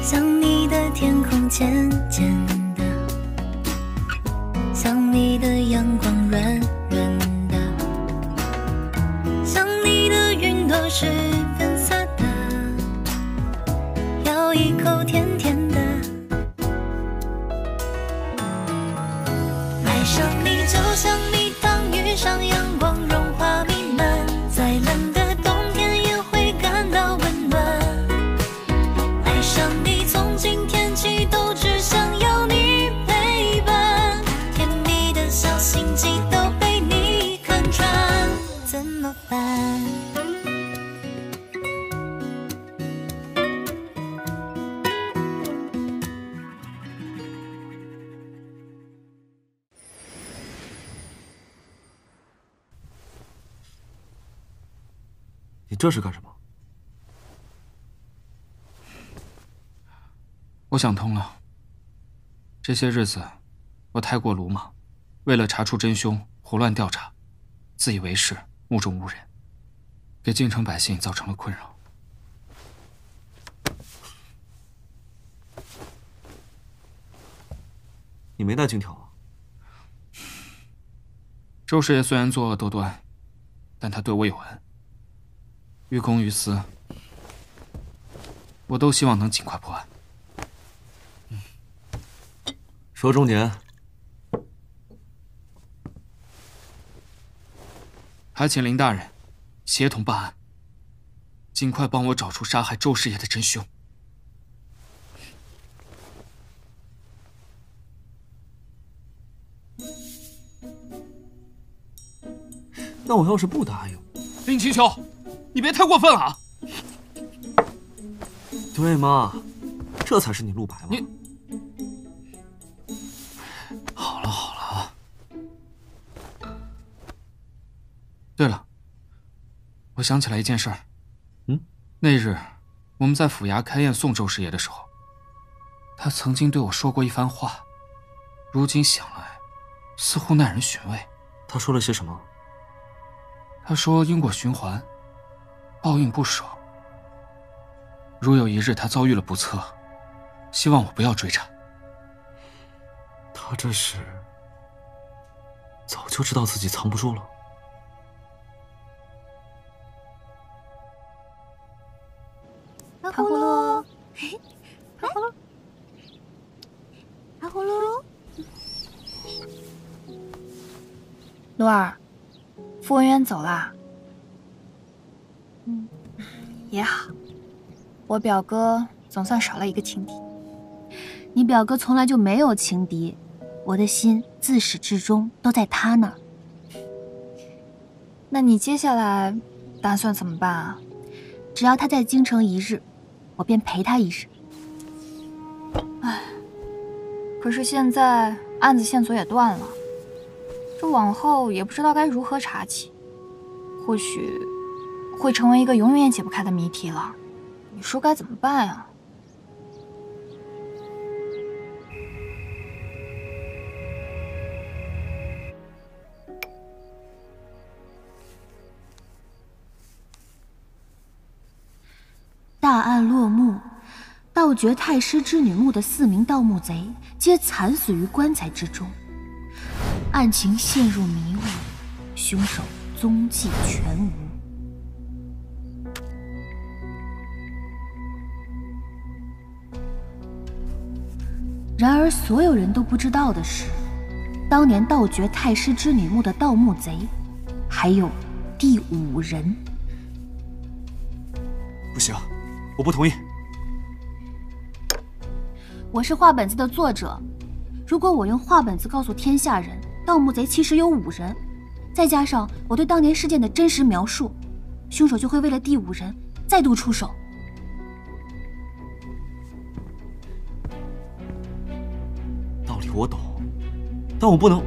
像你的天空渐渐的，像你的阳光软软的，像你的云朵是粉色的，咬一口甜甜的。爱上你就像蜜糖遇上阳光，融化弥漫，再冷的冬天也会感到温暖。爱上你从今天起都只想要你陪伴，甜蜜的小心机都被你看穿，怎么办？你这是干什么？我想通了，这些日子我太过鲁莽，为了查出真凶胡乱调查，自以为是，目中无人，给京城百姓造成了困扰。你没带金条啊？周师爷虽然作恶多端，但他对我有恩，于公于私，我都希望能尽快破案。说重点。还请林大人协同办案，尽快帮我找出杀害周师爷的真凶。那我要是不答应，林清秋，你别太过分了啊！对嘛，这才是你陆白嘛。你好了好了。对了，我想起来一件事儿。那日我们在府衙开宴送周师爷的时候，他曾经对我说过一番话，如今想来，似乎耐人寻味。他说了些什么？他说因果循环，报应不爽。如有一日他遭遇了不测，希望我不要追查。他这是早就知道自己藏不住了。阿葫芦，阿葫芦，阿葫芦。露儿，傅文渊走啦。也好，我表哥总算少了一个情敌。你表哥从来就没有情敌，我的心自始至终都在他那儿。那你接下来打算怎么办啊？只要他在京城一日，我便陪他一日。唉，可是现在案子线索也断了，这往后也不知道该如何查起，或许会成为一个永远也解不开的谜题了。你说该怎么办啊？大案落幕，盗掘太师织女墓的4名盗墓贼皆惨死于棺材之中，案情陷入迷雾，凶手踪迹全无。然而，所有人都不知道的是，当年盗掘太师织女墓的盗墓贼还有第5人。不行，我不同意。我是画本子的作者，如果我用画本子告诉天下人盗墓贼其实有5人，再加上我对当年事件的真实描述，凶手就会为了第5人再度出手。道理我懂，但我不能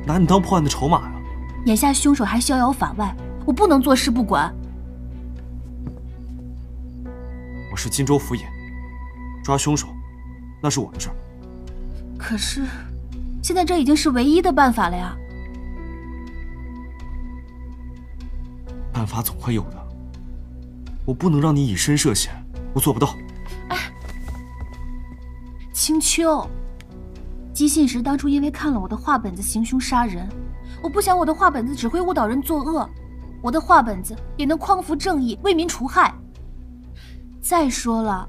拿你当破案的筹码啊！眼下凶手还逍遥法外，我不能坐视不管。我是荆州府尹，抓凶手那是我的事儿。可是，现在这已经是唯一的办法了呀。办法总会有的，我不能让你以身涉险，我做不到。哎，青丘。姬信实当初因为看了我的画本子行凶杀人，我不想我的画本子只会误导人作恶，我的画本子也能匡扶正义，为民除害。再说了，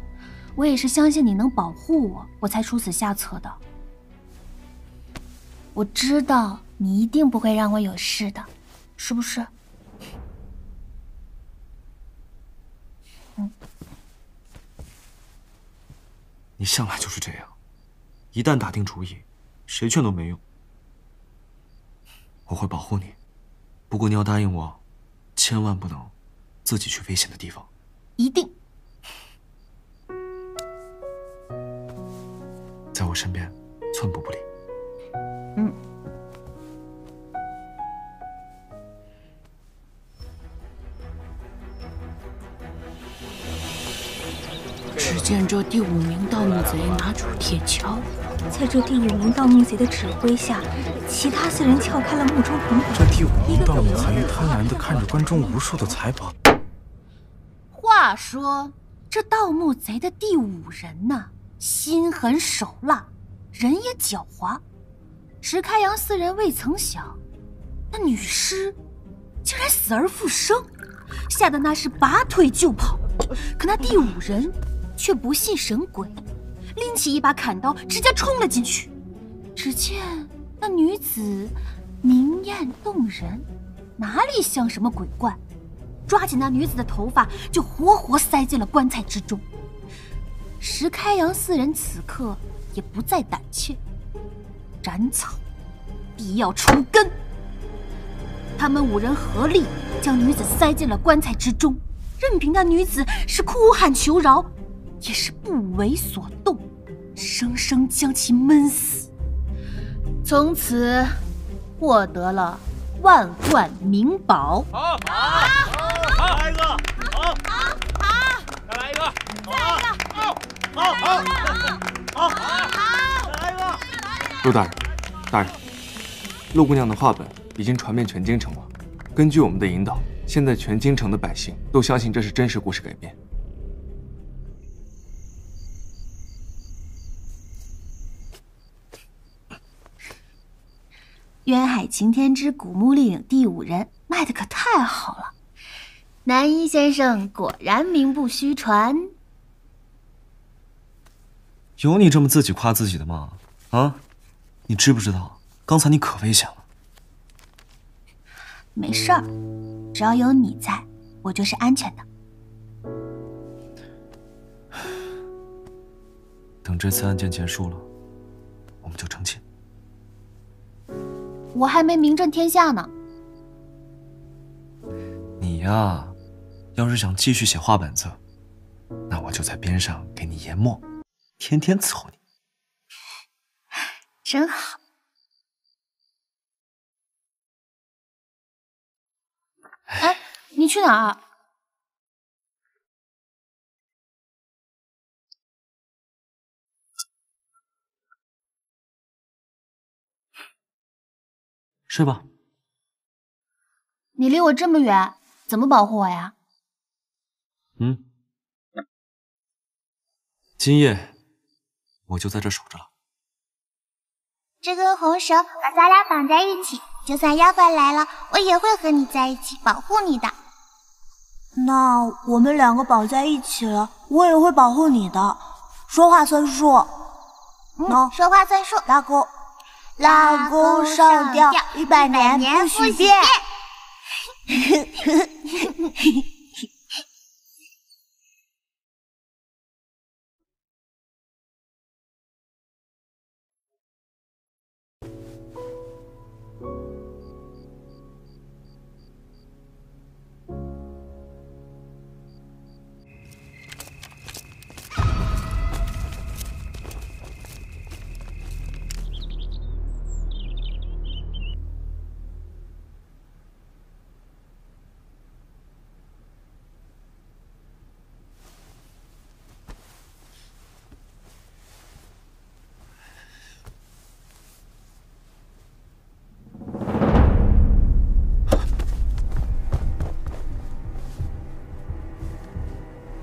我也是相信你能保护我，我才出此下策的。我知道你一定不会让我有事的，是不是？你向来就是这样，一旦打定主意，谁劝都没用。我会保护你，不过你要答应我，千万不能自己去危险的地方。一定。在我身边，寸步不离。只见这第5名盗墓贼拿出铁锹，在这第5名盗墓贼的指挥下，其他4人撬开了墓中魂宝。这第5名盗墓贼贪婪地看着关中无数的财宝。话说，这盗墓贼的第5人呢，心狠手辣，人也狡猾。石开阳4人未曾想，那女尸竟然死而复生，吓得那是拔腿就跑。可那第5人却不信神鬼，拎起一把砍刀，直接冲了进去。只见那女子明艳动人，哪里像什么鬼怪？抓起那女子的头发，就活活塞进了棺材之中。石开阳4人此刻也不再胆怯，斩草必要除根。他们5人合力将女子塞进了棺材之中，任凭那女子是哭喊求饶，也是不为所动，生生将其闷死。从此获得了万贯名宝。好，再来一个，好，再来一个，好，再来一个。陆大人，陆姑娘的画本已经传遍全京城了。根据我们的引导，现在全京城的百姓都相信这是真实故事改编。渊海擎天之古墓丽影第5人卖的可太好了，南一先生果然名不虚传。有你这么自己夸自己的吗？啊，你知不知道刚才你可危险了？没事儿，只要有你在，我就是安全的。等这次案件结束了，我们就成亲。我还没名震天下呢。你呀，要是想继续写画本子，那我就在边上给你研墨，天天伺候你。真好。哎，你去哪儿？睡吧。你离我这么远，怎么保护我呀？今夜我就在这守着了。这根红绳把咱俩绑在一起，就算妖怪来了，我也会和你在一起保护你的。那我们2个绑在一起了，我也会保护你的。说话算数。说话算数。拉弓上吊，100年不许变。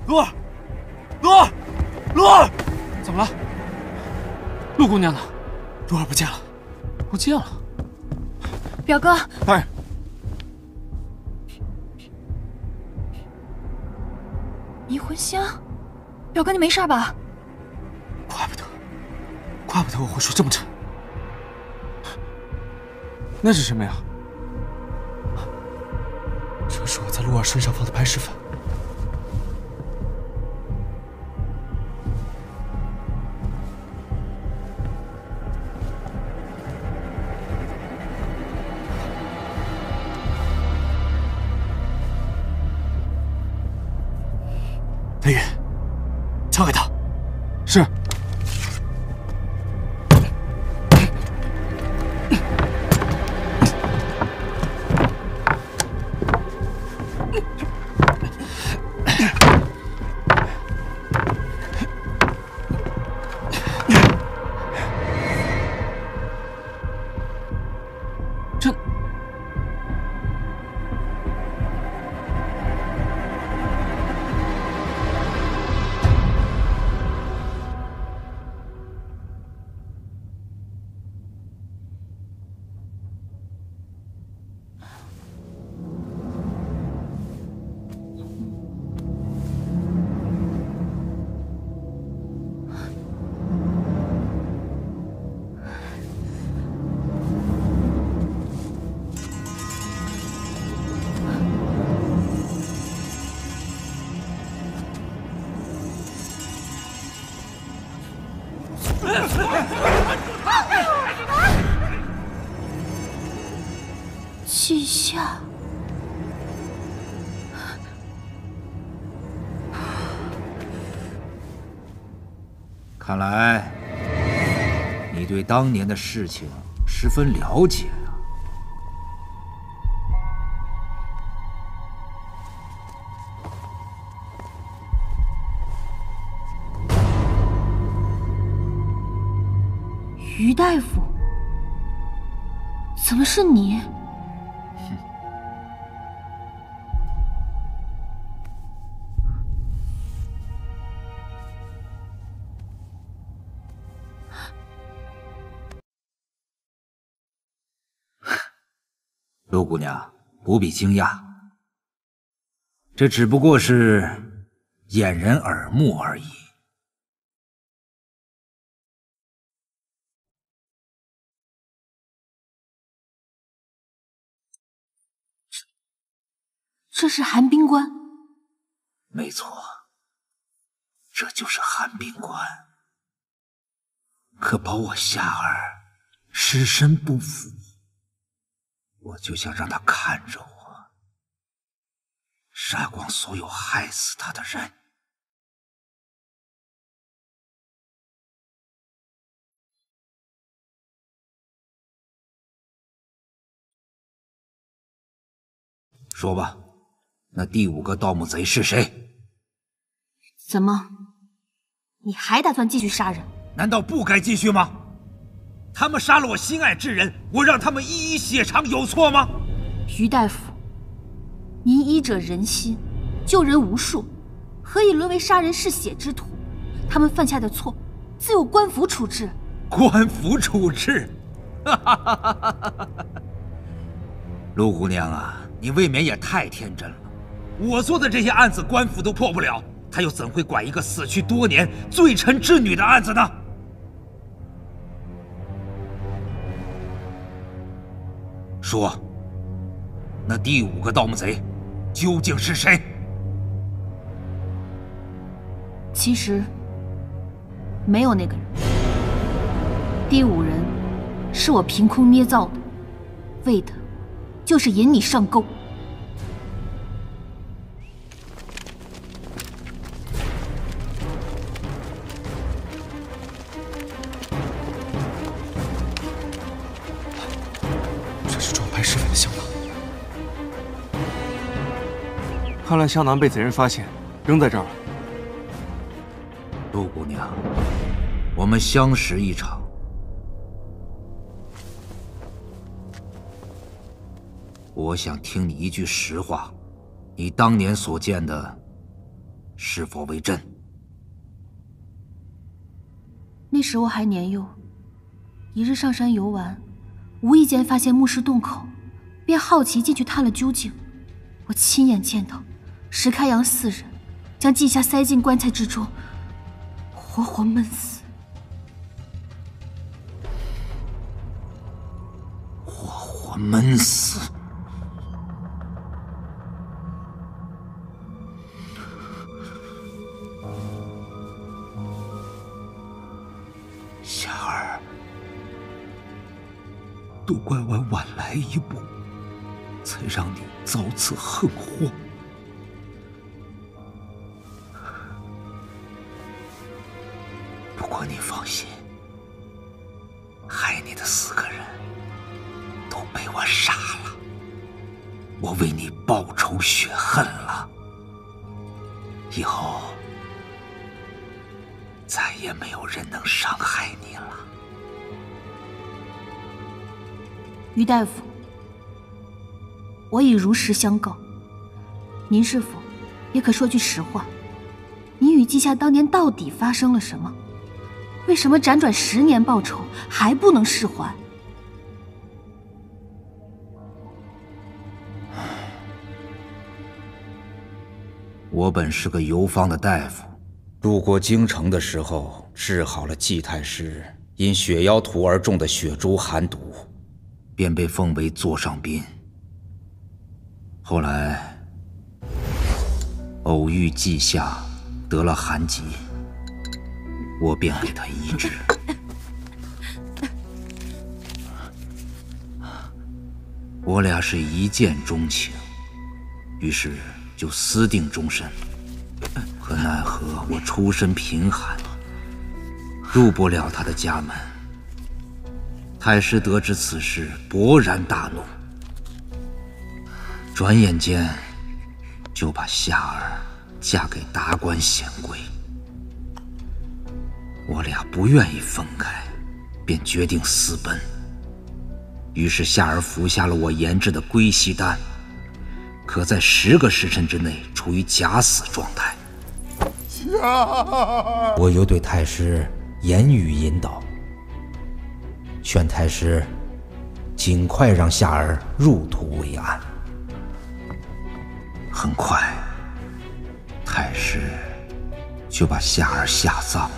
鹿儿，鹿儿，鹿儿，怎么了？陆姑娘呢？蓉儿不见了，不见了。表哥，大人，迷魂香，表哥你没事吧？怪不得我会说这么沉。那是什么呀？这是我在陆儿身上放的白石粉。雷雨，交给他。是。季夏，看来你对当年的事情十分了解啊。于大夫，怎么是你？陆姑娘不必惊讶，这只不过是掩人耳目而已。这是寒冰关。没错，这就是寒冰关。可保我夏儿尸身不腐，我就想让他看着我，杀光所有害死他的人。说吧，那第5个盗墓贼是谁？怎么，你还打算继续杀人？难道不该继续吗？他们杀了我心爱之人，我让他们一一血偿，有错吗？于大夫，您医者仁心，救人无数，何以沦为杀人嗜血之徒？他们犯下的错，自有官府处置。官府处置？陆姑娘啊，你未免也太天真了。我做的这些案子，官府都破不了，他又怎会管一个死去多年、罪臣之女的案子呢？说，那第5个盗墓贼究竟是谁？其实没有那个人，第5人是我凭空捏造的，为的就是引你上钩。这是装白石粉的香囊，看来香囊被贼人发现，扔在这儿了。陆姑娘，我们相识一场。我想听你一句实话，你当年所见的是否为真？那时我还年幼，一日上山游玩，无意间发现墓室洞口，便好奇进去探了究竟。我亲眼见到石开阳4人将季夏塞进棺材之中，活活闷死。活活闷死！夏儿，都怪我晚来一步，才让你遭此横祸。不过你放心，害你的4个人都被我杀了，我为你报仇雪恨了。以后再也没有人能伤害你了。于大夫，我已如实相告，您是否也可说句实话？你与季夏当年到底发生了什么？为什么辗转10年报仇还不能释怀？我本是个游方的大夫，路过京城的时候，治好了季太师因血妖荼而中的血珠寒毒，便被封为座上宾。后来偶遇季夏得了寒疾，我便给他医治。我俩是一见钟情，于是就私定终身。可奈何我出身贫寒，入不了他的家门。太师得知此事，勃然大怒，转眼间就把夏儿嫁给达官显贵。我俩不愿意分开，便决定私奔。于是夏儿服下了我研制的归西丹，可在10个时辰之内处于假死状态。我又对太师言语引导，劝太师尽快让夏儿入土为安。很快，太师就把夏儿下葬了。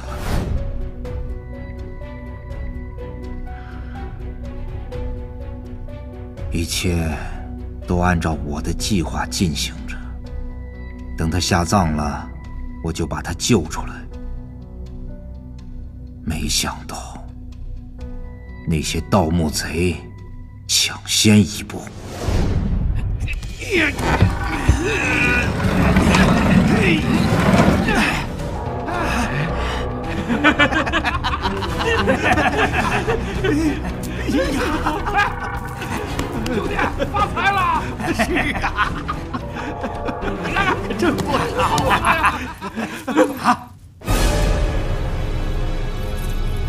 一切都按照我的计划进行着。等他下葬了，我就把他救出来。没想到，那些盗墓贼抢先一步。兄弟，发财了！是啊，你看看，真不好啊！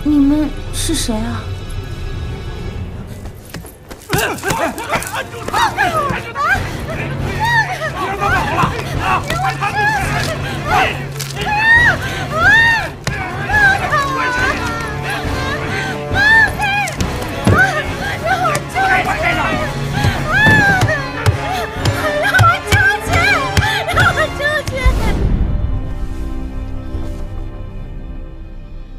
你们是谁啊？按住他！按住他！别让他跑了！啊！快看住！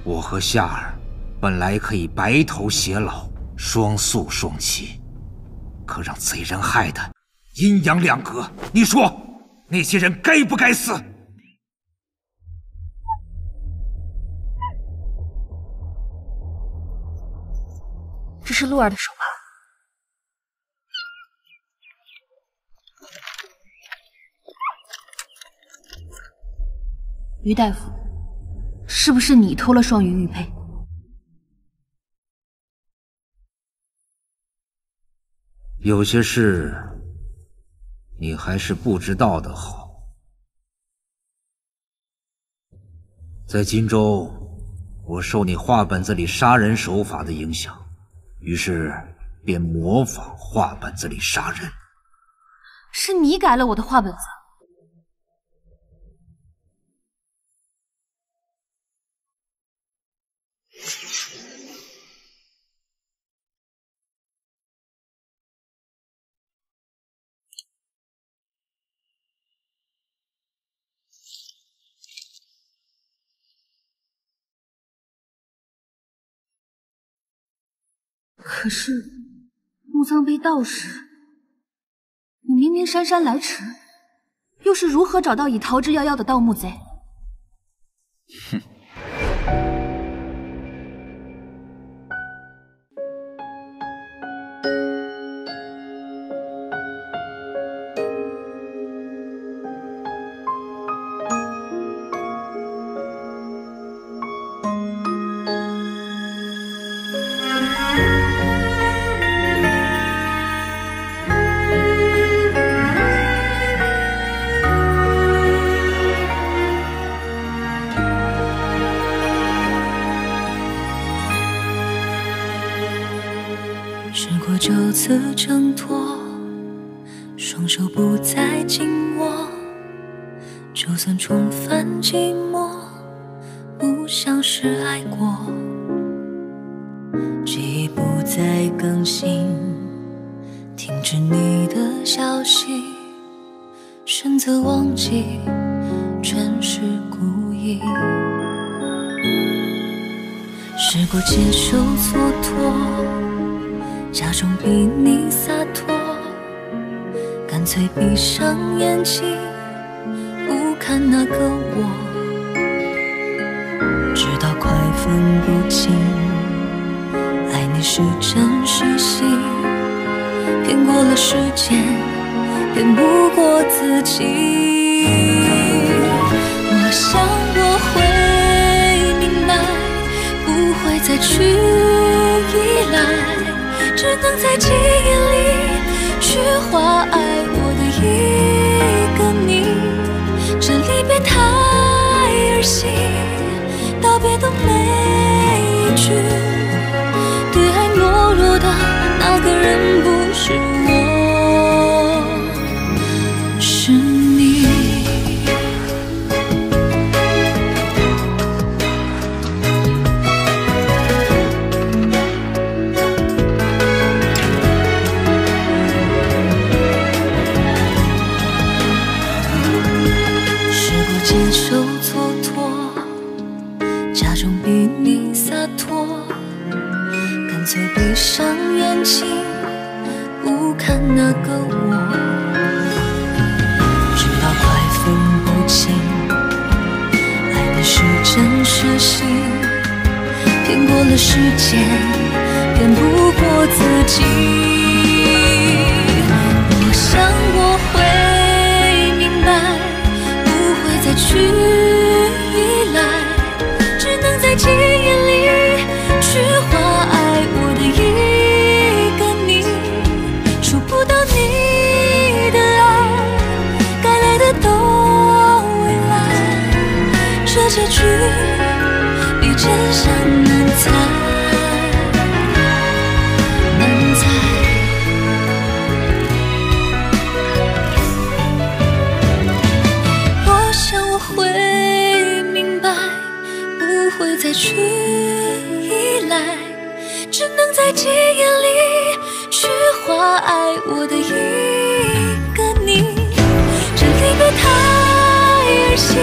我和夏儿本来可以白头偕老，双宿双栖，可让贼人害得阴阳两隔。你说那些人该不该死？这是鹿儿的手帕。于大夫，是不是你偷了双鱼玉佩？有些事你还是不知道的好。在荆州，我受你画本子里杀人手法的影响，于是便模仿画本子里杀人。是你改了我的画本子？可是墓葬被盗时，你明明姗姗来迟，又是如何找到已逃之夭夭的盗墓贼？哼。试过9次挣脱，双手不再紧握，就算重返寂寞，不像是爱过。记忆不再更新，停止你的消息，选择忘记，全是故意。试过接受蹉跎，假装比你洒脱，干脆闭上眼睛，不看那个我，直到快分不清，爱你是真是戏，骗过了时间，骗不过自己。我想我会明白，不会再去依赖，只能在记忆里去画爱我的一个你。这离别太儿戏，道别的每一句，对爱懦弱的那个人不是我，是你。接受蹉跎，假装比你洒脱，干脆闭上眼睛，不看那个我，直到快分不清，爱你是真是戏，骗过了时间，骗不过自己。我想我会明白，再去依赖，只能在记忆里去画爱我的一个你。触不到你的爱，该来的都未来，这结局比真相难猜，难猜。会明白，不会再去依赖，只能在记忆里去画爱我的一个你。这离别太儿戏，